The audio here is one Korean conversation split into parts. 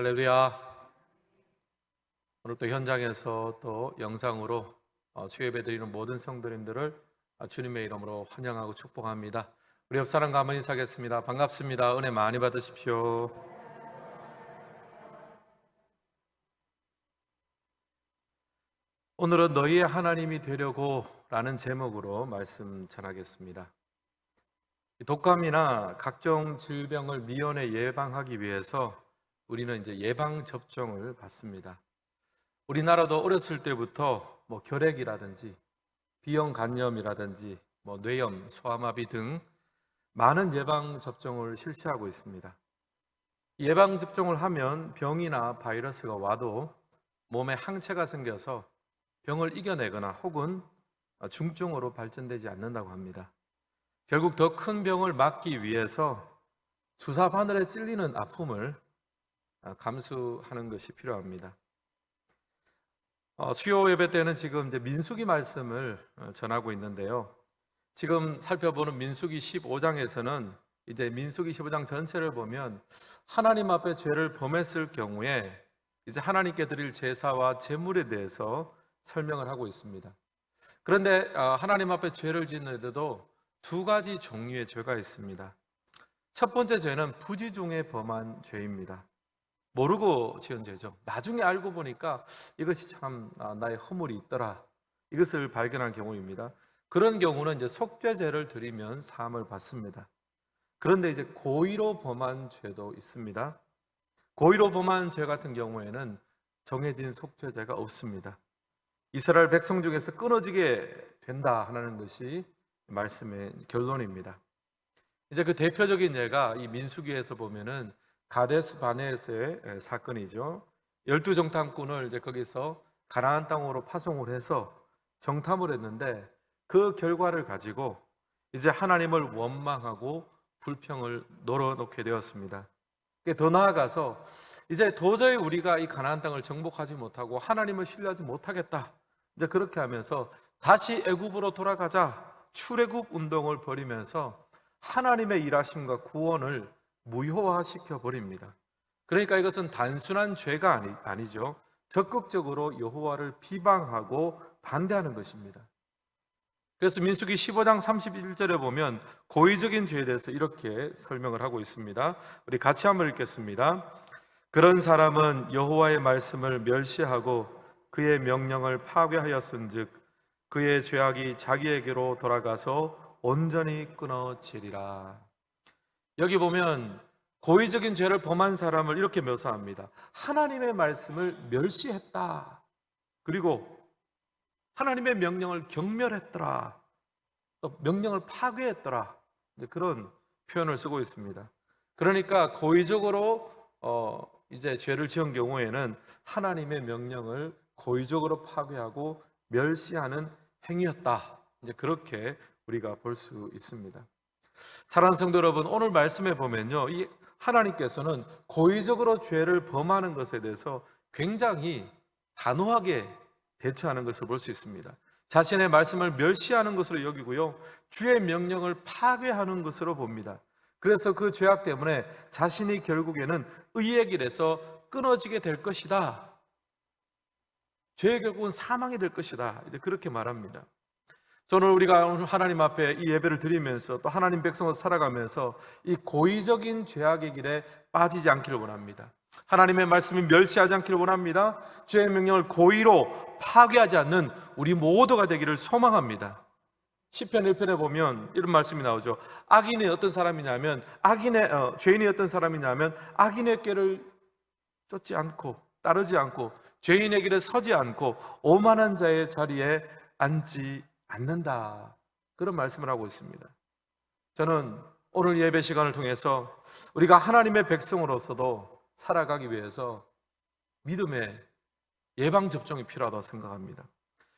할렐루야. 오늘 또 현장에서 또 영상으로 수요예배 드리는 모든 성도님들을 주님의 이름으로 환영하고 축복합니다. 우리 옆 사람과 한번 인사하겠습니다. 반갑습니다. 은혜 많이 받으십시오. 오늘은 너희의 하나님이 되려고 라는 제목으로 말씀 전하겠습니다. 독감이나 각종 질병을 미연에 예방하기 위해서 우리는 이제 예방 접종을 받습니다. 우리나라도 어렸을 때부터 결핵이라든지 비형 간염이라든지 뇌염, 소아마비 등 많은 예방 접종을 실시하고 있습니다. 예방 접종을 하면 병이나 바이러스가 와도 몸에 항체가 생겨서 병을 이겨내거나 혹은 중증으로 발전되지 않는다고 합니다. 결국 더 큰 병을 막기 위해서 주사 바늘에 찔리는 아픔을 감수하는 것이 필요합니다. 수요 예배 때는 지금 이제 민수기 말씀을 전하고 있는데요. 지금 살펴보는 민수기 15장에서는 이제 민수기 15장 전체를 보면 하나님 앞에 죄를 범했을 경우에 이제 하나님께 드릴 제사와 제물에 대해서 설명을 하고 있습니다. 그런데 하나님 앞에 죄를 짓는 데도 두 가지 종류의 죄가 있습니다. 첫 번째 죄는 부지 중에 범한 죄입니다. 모르고 지은 죄죠. 나중에 알고 보니까 이것이 참 나의 허물이 있더라, 이것을 발견한 경우입니다. 그런 경우는 이제 속죄제를 드리면 사함을 받습니다. 그런데 이제 고의로 범한 죄도 있습니다. 고의로 범한 죄 같은 경우에는 정해진 속죄제가 없습니다. 이스라엘 백성 중에서 끊어지게 된다 하는 것이 말씀의 결론입니다. 이제 그 대표적인 예가 이 민수기에서 보면은 가데스 바네에서의 사건이죠. 12정탐꾼을 이제 거기서 가나안 땅으로 파송을 해서 정탐을 했는데 그 결과를 가지고 이제 하나님을 원망하고 불평을 늘어놓게 되었습니다. 더 나아가서 이제 도저히 우리가 이 가나안 땅을 정복하지 못하고 하나님을 신뢰하지 못하겠다, 이제 그렇게 하면서 다시 애굽으로 돌아가자 출애굽 운동을 벌이면서 하나님의 일하심과 구원을 무효화시켜 버립니다. 그러니까 이것은 단순한 죄가 아니죠. 적극적으로 여호와를 비방하고 반대하는 것입니다. 그래서 민수기 15장 31절에 보면 고의적인 죄에 대해서 이렇게 설명을 하고 있습니다. 우리 같이 한번 읽겠습니다. 그런 사람은 여호와의 말씀을 멸시하고 그의 명령을 파괴하였은즉 그의 죄악이 자기에게로 돌아가서 온전히 끊어지리라. 여기 보면 고의적인 죄를 범한 사람을 이렇게 묘사합니다. 하나님의 말씀을 멸시했다, 그리고 하나님의 명령을 경멸했더라, 또 명령을 파괴했더라, 그런 표현을 쓰고 있습니다. 그러니까 고의적으로 이제 죄를 지은 경우에는 하나님의 명령을 고의적으로 파괴하고 멸시하는 행위였다, 이제 그렇게 우리가 볼 수 있습니다. 사랑하는 성도 여러분, 오늘 말씀에 보면요, 이 하나님께서는 고의적으로 죄를 범하는 것에 대해서 굉장히 단호하게 대처하는 것을 볼 수 있습니다. 자신의 말씀을 멸시하는 것으로 여기고요, 주의 명령을 파괴하는 것으로 봅니다. 그래서 그 죄악 때문에 자신이 결국에는 의의 길에서 끊어지게 될 것이다, 죄의 결국은 사망이 될 것이다, 이제 그렇게 말합니다. 저는 우리가 오늘 하나님 앞에 이 예배를 드리면서 또 하나님 백성으로 살아가면서 이 고의적인 죄악의 길에 빠지지 않기를 원합니다. 하나님의 말씀을 멸시하지 않기를 원합니다. 죄의 명령을 고의로 파괴하지 않는 우리 모두가 되기를 소망합니다. 시편 1편에 보면 이런 말씀이 나오죠. 악인이 어떤 사람이냐면 죄인이 어떤 사람이냐면 악인의 길을 쫓지 않고 따르지 않고 죄인의 길에 서지 않고 오만한 자의 자리에 앉지 않는다, 그런 말씀을 하고 있습니다. 저는 오늘 예배 시간을 통해서 우리가 하나님의 백성으로서도 살아가기 위해서 믿음의 예방접종이 필요하다고 생각합니다.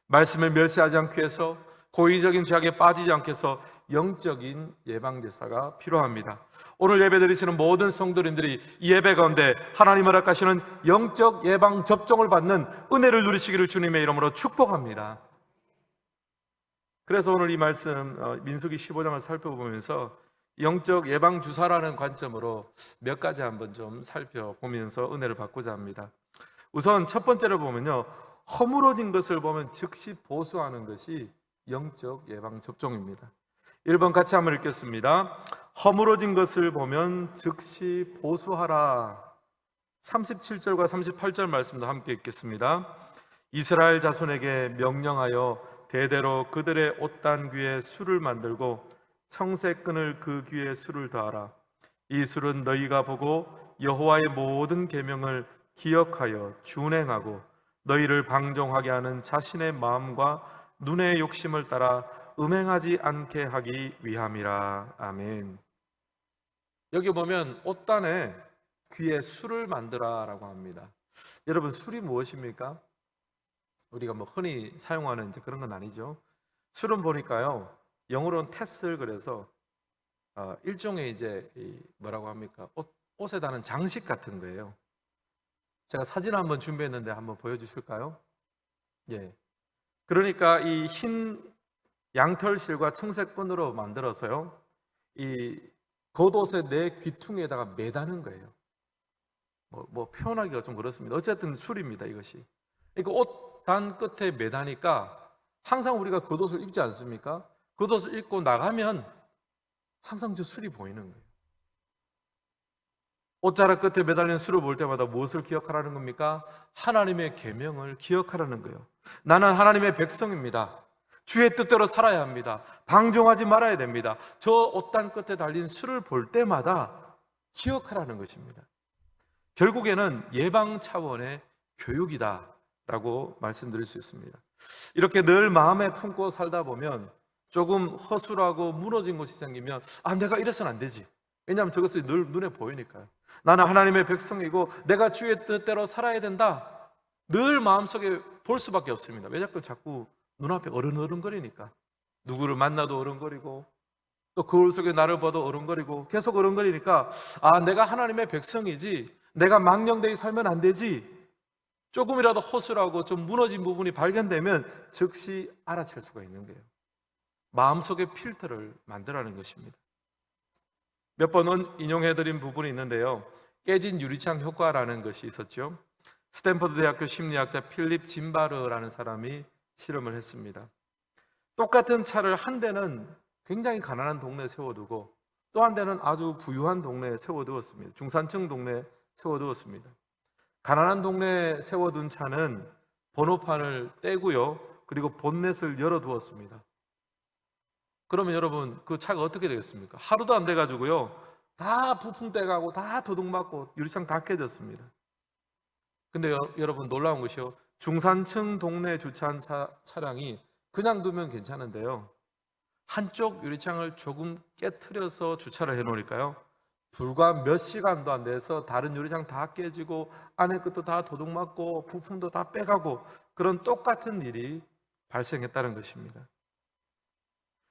말씀을 멸시하지 않기 위해서, 고의적인 죄악에 빠지지 않기 위해서 영적인 예방제사가 필요합니다. 오늘 예배 드리시는 모든 성도님들이 이 예배 가운데 하나님 허락하시는 영적 예방접종을 받는 은혜를 누리시기를 주님의 이름으로 축복합니다. 그래서 오늘 이 말씀 민수기 15장을 살펴보면서 영적 예방 주사라는 관점으로 몇 가지 한번 좀 살펴보면서 은혜를 받고자 합니다. 우선 첫 번째로 보면요, 허물어진 것을 보면 즉시 보수하는 것이 영적 예방 접종입니다. 1번 같이 한번 읽겠습니다. 허물어진 것을 보면 즉시 보수하라. 37절과 38절 말씀도 함께 읽겠습니다. 이스라엘 자손에게 명령하여 대대로 그들의 옷단 귀에 술을 만들고 청새끈을 그 귀에 술을 더하라. 이 술은 너희가 보고 여호와의 모든 계명을 기억하여 준행하고 너희를 방종하게 하는 자신의 마음과 눈의 욕심을 따라 음행하지 않게 하기 위함이라. 아멘. 여기 보면 옷단에 귀에 술을 만들어라고 합니다. 여러분, 술이 무엇입니까? 우리가 뭐 흔히 사용하는 이제 그런 건 아니죠. 술은 보니까요, 영어로는 텟을 그래서 일종의 이제 뭐라고 합니까? 옷에 다는 장식 같은 거예요. 제가 사진 한번 준비했는데 한번 보여주실까요? 예. 그러니까 이 흰 양털실과 청색끈으로 만들어서요, 이 겉옷의 내 귀퉁이에다가 매다는 거예요. 뭐 표현하기가 좀 그렇습니다. 어쨌든 술입니다, 이것이. 그러니까 옷 단 끝에 매다니까 항상 우리가 겉옷을 입지 않습니까? 겉옷을 입고 나가면 항상 저 술이 보이는 거예요. 옷자락 끝에 매달린 술을 볼 때마다 무엇을 기억하라는 겁니까? 하나님의 계명을 기억하라는 거예요. 나는 하나님의 백성입니다. 주의 뜻대로 살아야 합니다. 방종하지 말아야 됩니다. 저 옷단 끝에 달린 술을 볼 때마다 기억하라는 것입니다. 결국에는 예방 차원의 교육이다 라고 말씀드릴 수 있습니다. 이렇게 늘 마음에 품고 살다 보면 조금 허술하고 무너진 것이 생기면 내가 이래서는 안 되지. 왜냐하면 저것이 늘 눈에 보이니까요. 나는 하나님의 백성이고 내가 주의 뜻대로 살아야 된다. 늘 마음속에 볼 수밖에 없습니다. 왜 자꾸 눈앞에 어른거리니까. 누구를 만나도 어른거리고 또 거울 속에 나를 봐도 어른거리고 계속 어른거리니까 내가 하나님의 백성이지, 내가 망령되이 살면 안 되지. 조금이라도 허술하고 좀 무너진 부분이 발견되면 즉시 알아챌 수가 있는 거예요. 마음속의 필터를 만들라는 것입니다. 몇 번은 인용해드린 부분이 있는데요, 깨진 유리창 효과라는 것이 있었죠. 스탠퍼드 대학교 심리학자 필립 짐바르라는 사람이 실험을 했습니다. 똑같은 차를 한 대는 굉장히 가난한 동네에 세워두고 또 한 대는 아주 부유한 동네에 세워두었습니다. 중산층 동네에 세워두었습니다. 가난한 동네에 세워둔 차는 번호판을 떼고요, 그리고 본넷을 열어두었습니다. 그러면 여러분, 그 차가 어떻게 되겠습니까? 하루도 안 돼가지고요, 다 부품 떼가고 다 도둑 맞고 유리창 다 깨졌습니다. 근데 여러분, 놀라운 것이요, 중산층 동네에 주차한 차량이 그냥 두면 괜찮은데요, 한쪽 유리창을 조금 깨트려서 주차를 해놓으니까요, 불과 몇 시간도 안 돼서 다른 유리창 다 깨지고 안에 것도 다 도둑 맞고 부품도 다 빼가고 그런 똑같은 일이 발생했다는 것입니다.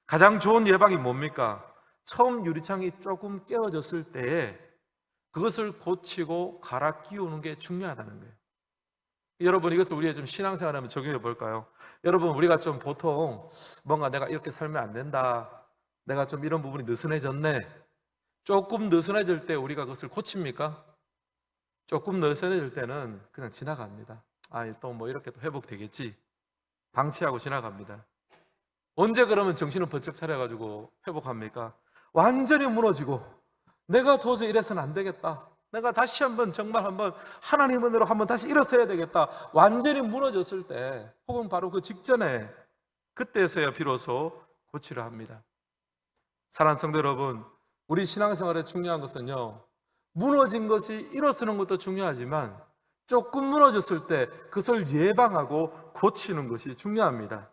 가장 좋은 예방이 뭡니까? 처음 유리창이 조금 깨어졌을 때에 그것을 고치고 갈아 끼우는 게 중요하다는 거예요. 여러분, 이것을 우리가 좀 신앙생활하면 적용해 볼까요? 여러분, 우리가 좀 보통 뭔가 내가 이렇게 살면 안 된다, 내가 좀 이런 부분이 느슨해졌네, 조금 느슨해질 때 우리가 그것을 고칩니까? 조금 느슨해질 때는 그냥 지나갑니다. 또 뭐 이렇게 또 회복되겠지, 방치하고 지나갑니다. 언제 그러면 정신을 번쩍 차려가지고 회복합니까? 완전히 무너지고 내가 도저히 이래서는 안 되겠다, 내가 다시 한번 정말 한번 하나님 은혜로 한번 다시 일어서야 되겠다, 완전히 무너졌을 때, 혹은 바로 그 직전에, 그때서야 비로소 고치려 합니다. 사랑하는 성도 여러분, 우리 신앙생활에 중요한 것은요, 무너진 것이 일어서는 것도 중요하지만 조금 무너졌을 때 그것을 예방하고 고치는 것이 중요합니다.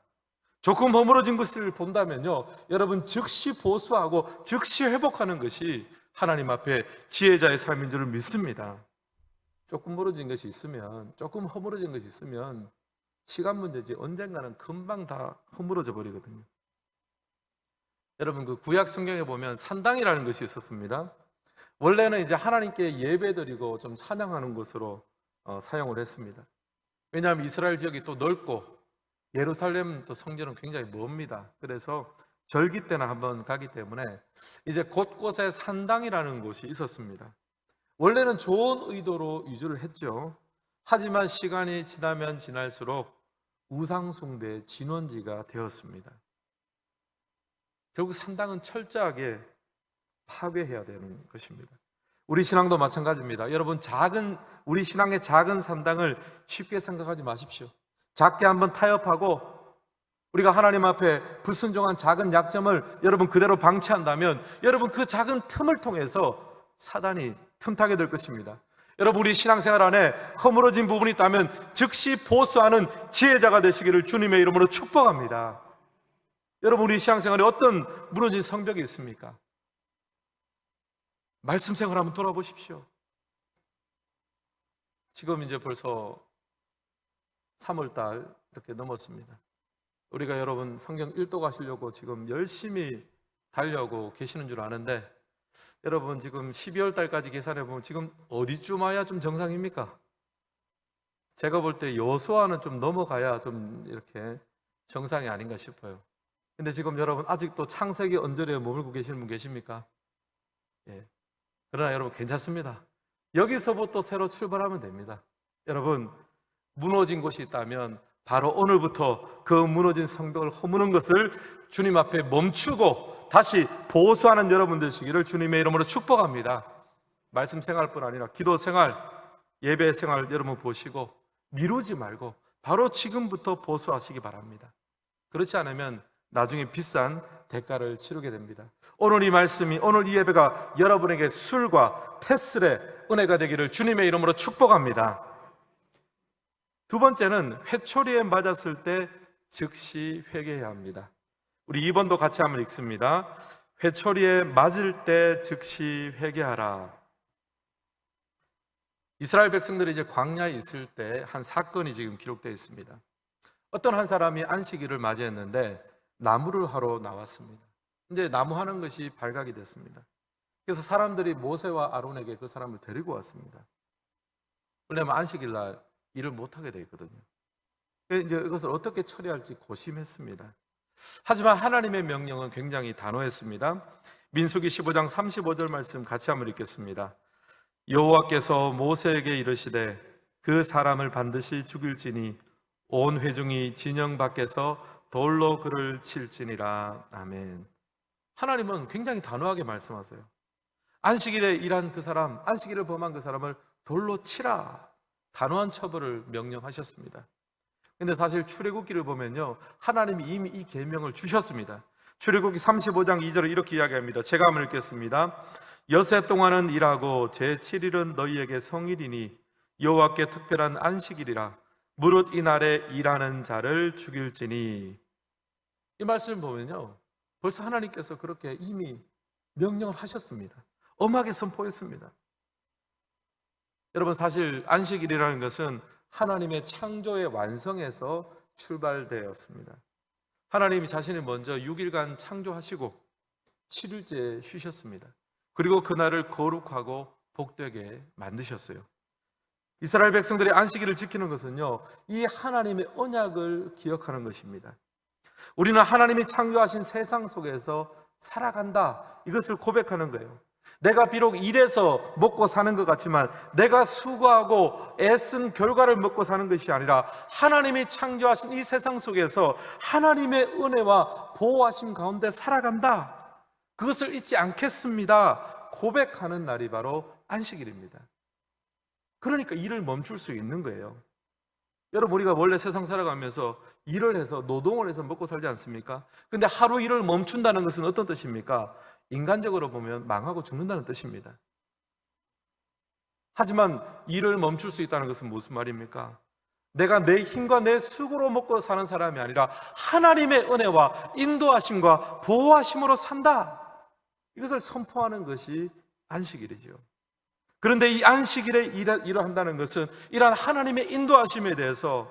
조금 허물어진 것을 본다면요, 여러분, 즉시 보수하고 즉시 회복하는 것이 하나님 앞에 지혜자의 삶인 줄을 믿습니다. 조금 무너진 것이 있으면, 조금 허물어진 것이 있으면 시간 문제지 언젠가는 금방 다 허물어져 버리거든요. 여러분, 그 구약 성경에 보면 산당이라는 것이 있었습니다. 원래는 이제 하나님께 예배드리고 좀 찬양하는 곳으로 사용을 했습니다. 왜냐하면 이스라엘 지역이 또 넓고 예루살렘 또 성전은 굉장히 멉니다. 그래서 절기 때나 한번 가기 때문에 이제 곳곳에 산당이라는 곳이 있었습니다. 원래는 좋은 의도로 유지를 했죠. 하지만 시간이 지나면 지날수록 우상숭배의 진원지가 되었습니다. 결국 산당은 철저하게 파괴해야 되는 것입니다. 우리 신앙도 마찬가지입니다. 여러분, 우리 신앙의 작은 산당을 쉽게 생각하지 마십시오. 작게 한번 타협하고 우리가 하나님 앞에 불순종한 작은 약점을 여러분 그대로 방치한다면 여러분 그 작은 틈을 통해서 사단이 틈타게 될 것입니다. 여러분, 우리 신앙생활 안에 허물어진 부분이 있다면 즉시 보수하는 지혜자가 되시기를 주님의 이름으로 축복합니다. 여러분, 우리 신앙생활에 어떤 무너진 성벽이 있습니까? 말씀 생활 한번 돌아보십시오. 지금 이제 벌써 3월달 이렇게 넘었습니다. 우리가 여러분 성경 1도 가시려고 지금 열심히 달려고 계시는 줄 아는데 여러분 지금 12월 달까지 계산해 보면 지금 어디쯤 와야 좀 정상입니까? 제가 볼 때 여수와는 좀 넘어가야 좀 이렇게 정상이 아닌가 싶어요. 근데 지금 여러분 아직도 창세기 언저리에 머물고 계시는 분 계십니까? 예. 그러나 여러분 괜찮습니다. 여기서부터 새로 출발하면 됩니다. 여러분, 무너진 곳이 있다면 바로 오늘부터 그 무너진 성벽을 허무는 것을 주님 앞에 멈추고 다시 보수하는 여러분 되시기를 주님의 이름으로 축복합니다. 말씀 생활뿐 아니라 기도 생활, 예배 생활 여러분 보시고 미루지 말고 바로 지금부터 보수하시기 바랍니다. 그렇지 않으면 나중에 비싼 대가를 치르게 됩니다. 오늘 이 말씀이, 오늘 이 예배가 여러분에게 술과 태슬의 은혜가 되기를 주님의 이름으로 축복합니다. 두 번째는 회초리에 맞았을 때 즉시 회개해야 합니다. 우리 2번도 같이 한번 읽습니다. 회초리에 맞을 때 즉시 회개하라. 이스라엘 백성들이 이제 광야에 있을 때 한 사건이 지금 기록되어 있습니다. 어떤 한 사람이 안식일을 맞이했는데 나무를 하러 나왔습니다. 이제 나무 하는 것이 발각이 됐습니다. 그래서 사람들이 모세와 아론에게 그 사람을 데리고 왔습니다. 왜냐하면 안식일 날 일을 못하게 되어 있거든요. 그래서 이제 이것을 어떻게 처리할지 고심했습니다. 하지만 하나님의 명령은 굉장히 단호했습니다. 민수기 15장 35절 말씀 같이 한번 읽겠습니다. 여호와께서 모세에게 이르시되 그 사람을 반드시 죽일지니 온 회중이 진영 밖에서 돌로 그를 칠지니라. 아멘. 하나님은 굉장히 단호하게 말씀하세요. 안식일에 일한 그 사람, 안식일을 범한 그 사람을 돌로 치라. 단호한 처벌을 명령하셨습니다. 근데 사실 출애굽기를 보면요, 하나님이 이미 이 계명을 주셨습니다. 출애굽기 35장 2절을 이렇게 이야기합니다. 제가 한번 읽겠습니다. 여세 동안은 일하고 제7일은 너희에게 성일이니 여호와께 특별한 안식일이라. 무릇 이날에 일하는 자를 죽일지니. 이 말씀을 보면요, 벌써 하나님께서 그렇게 이미 명령을 하셨습니다. 엄하게 선포했습니다. 여러분, 사실 안식일이라는 것은 하나님의 창조의 완성에서 출발되었습니다. 하나님이 자신이 먼저 6일간 창조하시고 7일째 쉬셨습니다. 그리고 그날을 거룩하고 복되게 만드셨어요. 이스라엘 백성들이 안식일을 지키는 것은요, 이 하나님의 언약을 기억하는 것입니다. 우리는 하나님이 창조하신 세상 속에서 살아간다, 이것을 고백하는 거예요. 내가 비록 일해서 먹고 사는 것 같지만 내가 수고하고 애쓴 결과를 먹고 사는 것이 아니라 하나님이 창조하신 이 세상 속에서 하나님의 은혜와 보호하심 가운데 살아간다, 그것을 잊지 않겠습니다 고백하는 날이 바로 안식일입니다. 그러니까 일을 멈출 수 있는 거예요. 여러분, 우리가 원래 세상 살아가면서 일을 해서 노동을 해서 먹고 살지 않습니까? 근데 하루 일을 멈춘다는 것은 어떤 뜻입니까? 인간적으로 보면 망하고 죽는다는 뜻입니다. 하지만 일을 멈출 수 있다는 것은 무슨 말입니까? 내가 내 힘과 내 수고로 먹고 사는 사람이 아니라 하나님의 은혜와 인도하심과 보호하심으로 산다, 이것을 선포하는 것이 안식일이죠. 그런데 이 안식일에 일을 한다는 것은 이러한 하나님의 인도하심에 대해서,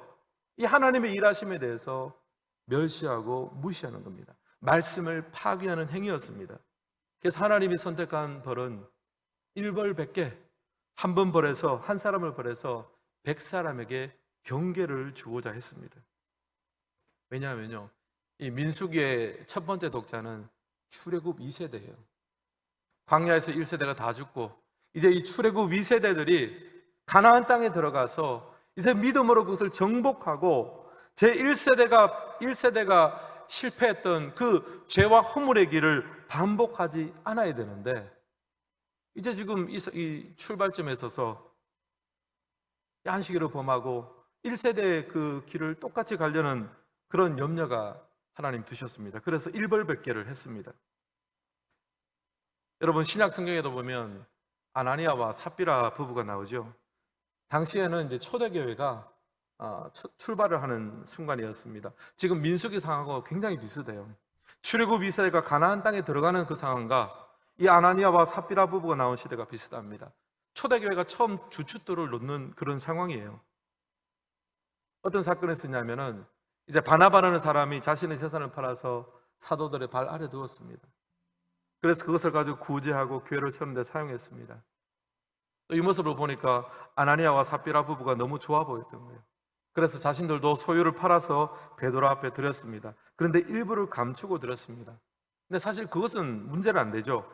이 하나님의 일하심에 대해서 멸시하고 무시하는 겁니다. 말씀을 파괴하는 행위였습니다. 그래서 하나님이 선택한 벌은 1벌 100개, 한 번 벌해서, 한 사람을 벌해서 100사람에게 경계를 주고자 했습니다. 왜냐하면요, 이 민수기의 첫 번째 독자는 출애굽 2세대예요. 광야에서 1세대가 다 죽고 이제 이 출애굽 2세대들이 가나안 땅에 들어가서 이제 믿음으로 그것을 정복하고 제 1세대가 실패했던 그 죄와 허물의 길을 반복하지 않아야 되는데, 이제 지금 이 출발점에 있어서 안식일을 범하고 1세대의 그 길을 똑같이 가려는 그런 염려가 하나님 두셨습니다. 그래서 일벌백계를 했습니다. 여러분, 신약 성경에도 보면 아나니아와 삽비라 부부가 나오죠. 당시에는 이제 초대교회가 출발을 하는 순간이었습니다. 지금 민수기 상황하고 굉장히 비슷해요. 출애굽 2세대가 가나안 땅에 들어가는 그 상황과 이 아나니아와 삽비라 부부가 나온 시대가 비슷합니다. 초대교회가 처음 주춧돌을 놓는 그런 상황이에요. 어떤 사건이 있었냐면은 이제 바나바라는 사람이 자신의 재산을 팔아서 사도들의 발 아래 두었습니다. 그래서 그것을 가지고 구제하고 교회를 세우는 데 사용했습니다. 이 모습을 보니까 아나니아와 삽비라 부부가 너무 좋아 보였던 거예요. 그래서 자신들도 소유를 팔아서 베드로 앞에 드렸습니다. 그런데 일부를 감추고 드렸습니다. 근데 사실 그것은 문제는 안 되죠.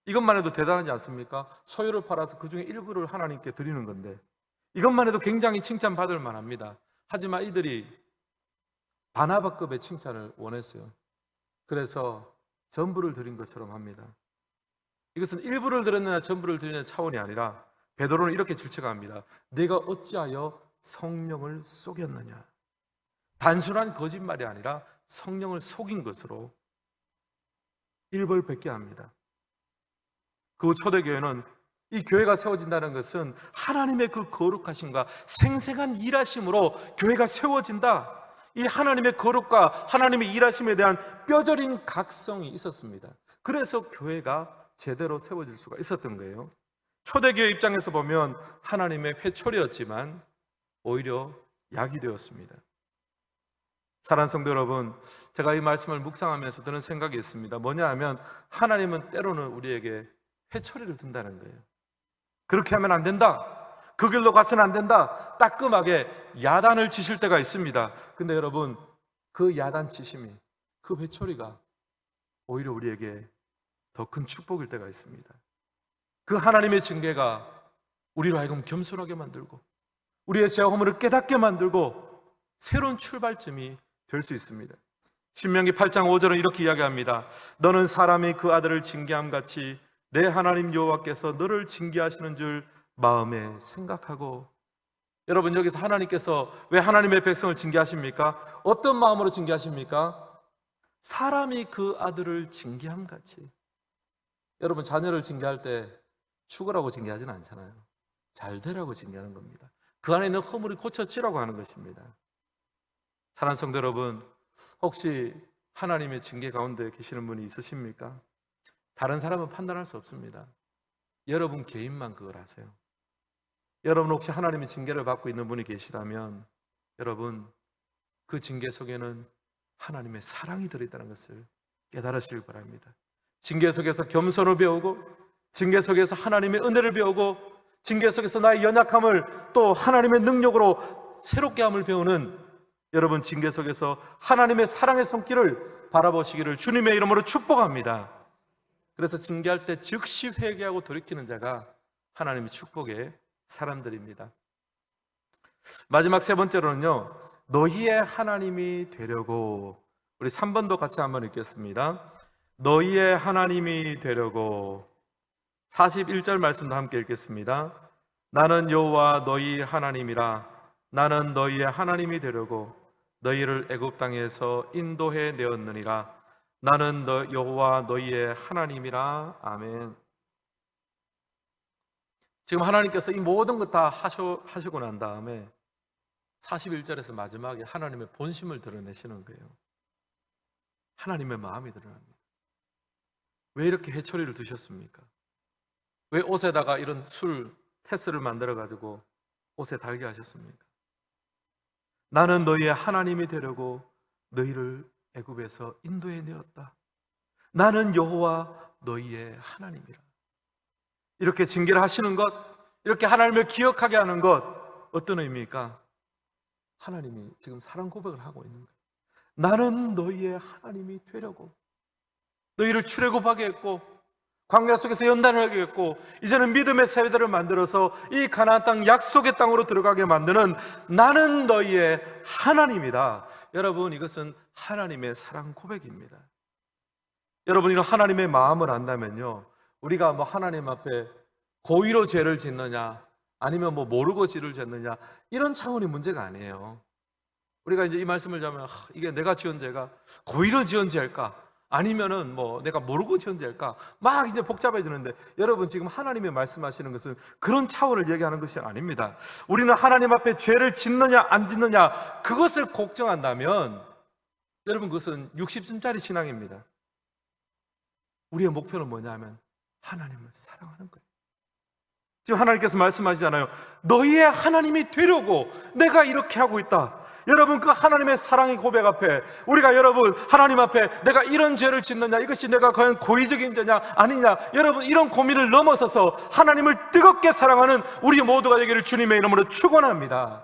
이것만 해도 대단하지 않습니까? 소유를 팔아서 그 중에 일부를 하나님께 드리는 건데, 이것만 해도 굉장히 칭찬받을 만합니다. 하지만 이들이 바나바급의 칭찬을 원했어요. 그래서 전부를 드린 것처럼 합니다. 이것은 일부를 드렸느냐 전부를 드리느냐 차원이 아니라 베드로는 이렇게 질책합니다. 내가 어찌하여 성령을 속였느냐. 단순한 거짓말이 아니라 성령을 속인 것으로 일벌백계 합니다. 그 초대교회는, 이 교회가 세워진다는 것은 하나님의 그 거룩하심과 생생한 일하심으로 교회가 세워진다. 이 하나님의 거룩과 하나님의 일하심에 대한 뼈저린 각성이 있었습니다. 그래서 교회가 제대로 세워질 수가 있었던 거예요. 초대교회 입장에서 보면 하나님의 회초리였지만 오히려 약이 되었습니다. 사랑하는 성도 여러분, 제가 이 말씀을 묵상하면서 드는 생각이 있습니다. 뭐냐 하면 하나님은 때로는 우리에게 회초리를 든다는 거예요. 그렇게 하면 안 된다, 그 길로 가서는 안 된다, 따끔하게 야단을 치실 때가 있습니다. 근데 여러분, 그 야단 치심이, 그 회초리가 오히려 우리에게 더 큰 축복일 때가 있습니다. 그 하나님의 징계가 우리로 하여금 겸손하게 만들고 우리의 죄와 허물을 깨닫게 만들고 새로운 출발점이 될 수 있습니다. 신명기 8장 5절은 이렇게 이야기합니다. 너는 사람이 그 아들을 징계함 같이 내 하나님 여호와께서 너를 징계하시는 줄 마음에 생각하고. 여러분, 여기서 하나님께서 왜 하나님의 백성을 징계하십니까? 어떤 마음으로 징계하십니까? 사람이 그 아들을 징계함 같이. 여러분, 자녀를 징계할 때 죽으라고 징계하지는 않잖아요. 잘 되라고 징계하는 겁니다. 그 안에 있는 허물이 고쳐지라고 하는 것입니다. 사랑하는 성도 여러분, 혹시 하나님의 징계 가운데 계시는 분이 있으십니까? 다른 사람은 판단할 수 없습니다. 여러분 개인만 그걸 아세요. 여러분 혹시 하나님의 징계를 받고 있는 분이 계시다면 여러분, 그 징계 속에는 하나님의 사랑이 들어있다는 것을 깨달으시길 바랍니다. 징계 속에서 겸손을 배우고, 징계 속에서 하나님의 은혜를 배우고, 징계 속에서 나의 연약함을 또 하나님의 능력으로 새롭게 함을 배우는, 여러분 징계 속에서 하나님의 사랑의 손길을 바라보시기를 주님의 이름으로 축복합니다. 그래서 징계할 때 즉시 회개하고 돌이키는 자가 하나님의 축복의 사람들입니다. 마지막 세 번째로는요, 너희의 하나님이 되려고. 우리 3번도 같이 한번 읽겠습니다. 너희의 하나님이 되려고. 41절 말씀도 함께 읽겠습니다. 나는 여호와 너희 하나님이라. 나는 너희의 하나님이 되려고 너희를 애굽 땅에서 인도해 내었느니라. 나는 여호와 너희의 하나님이라. 아멘. 지금 하나님께서 이 모든 것 다 하시고 난 다음에 41절에서 마지막에 하나님의 본심을 드러내시는 거예요. 하나님의 마음이 드러납니다. 왜 이렇게 회초리를 두셨습니까? 왜 옷에다가 이런 테스를 만들어가지고 옷에 달게 하셨습니까? 나는 너희의 하나님이 되려고 너희를 애굽에서 인도해 내었다. 나는 여호와 너희의 하나님이라. 이렇게 징계를 하시는 것, 이렇게 하나님을 기억하게 하는 것, 어떤 의미입니까? 하나님이 지금 사랑 고백을 하고 있는 거예요. 나는 너희의 하나님이 되려고 너희를 출애굽하게 했고 광야 속에서 연단을 하게 했고 이제는 믿음의 세대를 만들어서 이 가나안 땅 약속의 땅으로 들어가게 만드는 나는 너희의 하나님이다. 여러분, 이것은 하나님의 사랑 고백입니다. 여러분, 이런 하나님의 마음을 안다면요, 우리가 뭐 하나님 앞에 고의로 죄를 짓느냐 아니면 뭐 모르고 죄를 짓느냐 이런 차원의 문제가 아니에요. 우리가 이제 이 말씀을 자면 이게 내가 지은 죄가 고의로 지은 죄일까 아니면은 뭐 내가 모르고 지은 죄일까 막 이제 복잡해지는데, 여러분, 지금 하나님이 말씀하시는 것은 그런 차원을 얘기하는 것이 아닙니다. 우리는 하나님 앞에 죄를 짓느냐 안 짓느냐 그것을 걱정한다면 여러분, 그것은 60점짜리 신앙입니다. 우리의 목표는 뭐냐면 하나님을 사랑하는 거예요. 지금 하나님께서 말씀하시잖아요. 너희의 하나님이 되려고 내가 이렇게 하고 있다. 여러분, 그 하나님의 사랑의 고백 앞에 우리가 여러분 하나님 앞에 내가 이런 죄를 짓느냐, 이것이 내가 과연 고의적인 죄냐 아니냐, 여러분 이런 고민을 넘어서서 하나님을 뜨겁게 사랑하는 우리 모두가 되기를 주님의 이름으로 축원합니다.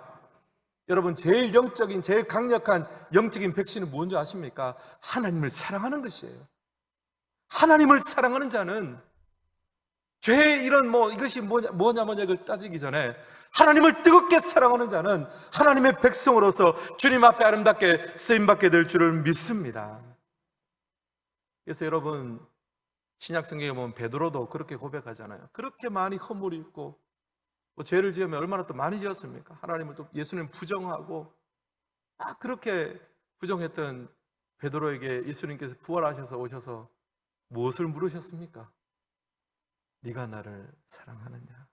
여러분, 제일 영적인 제일 강력한 영적인 백신은 뭔지 아십니까? 하나님을 사랑하는 것이에요. 하나님을 사랑하는 자는 죄의 이런 이것이 뭐냐 이걸 따지기 전에 하나님을 뜨겁게 사랑하는 자는 하나님의 백성으로서 주님 앞에 아름답게 쓰임받게 될 줄을 믿습니다. 그래서 여러분, 신약 성경에 보면 베드로도 그렇게 고백하잖아요. 그렇게 많이 허물이 있고 죄를 지으면 얼마나 또 많이 지었습니까? 하나님을 또 예수님 부정하고 그렇게 부정했던 베드로에게 예수님께서 부활하셔서 오셔서 무엇을 물으셨습니까? 네가 나를 사랑하느냐?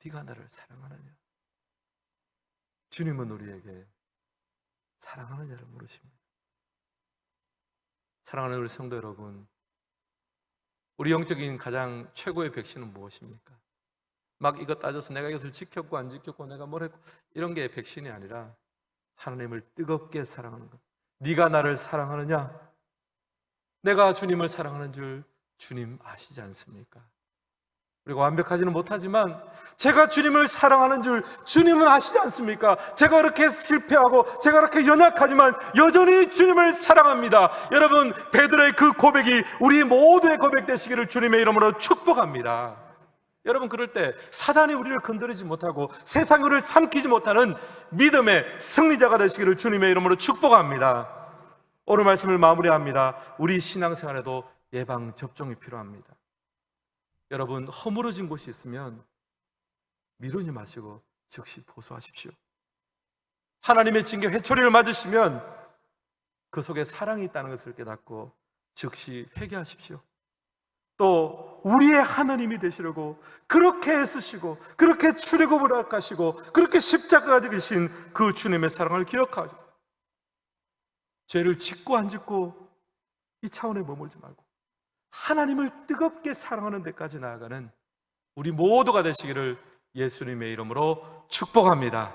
네가 나를 사랑하느냐? 주님은 우리에게 사랑하느냐를 물으십니다. 사랑하는 우리 성도 여러분, 우리 영적인 가장 최고의 백신은 무엇입니까? 막 이것 따져서 내가 이것을 지켰고 안 지켰고 내가 뭘 했고 이런 게 백신이 아니라 하나님을 뜨겁게 사랑하는 것. 네가 나를 사랑하느냐? 내가 주님을 사랑하는 줄 주님 아시지 않습니까? 우리가 완벽하지는 못하지만 제가 주님을 사랑하는 줄 주님은 아시지 않습니까? 제가 그렇게 실패하고 제가 그렇게 연약하지만 여전히 주님을 사랑합니다. 여러분, 베드로의 그 고백이 우리 모두의 고백 되시기를 주님의 이름으로 축복합니다. 여러분, 그럴 때 사단이 우리를 건드리지 못하고 세상이 우리를 삼키지 못하는 믿음의 승리자가 되시기를 주님의 이름으로 축복합니다. 오늘 말씀을 마무리합니다. 우리 신앙생활에도 예방 접종이 필요합니다. 여러분, 허물어진 곳이 있으면 미루지 마시고 즉시 보수하십시오. 하나님의 징계 회초리를 맞으시면 그 속에 사랑이 있다는 것을 깨닫고 즉시 회개하십시오. 또 우리의 하나님이 되시려고 그렇게 애쓰시고 그렇게 출애굽을 하시고 그렇게 십자가가 되신 그 주님의 사랑을 기억하죠. 죄를 짓고 안 짓고 이 차원에 머물지 말고 하나님을 뜨겁게 사랑하는 데까지 나아가는 우리 모두가 되시기를 예수님의 이름으로 축복합니다.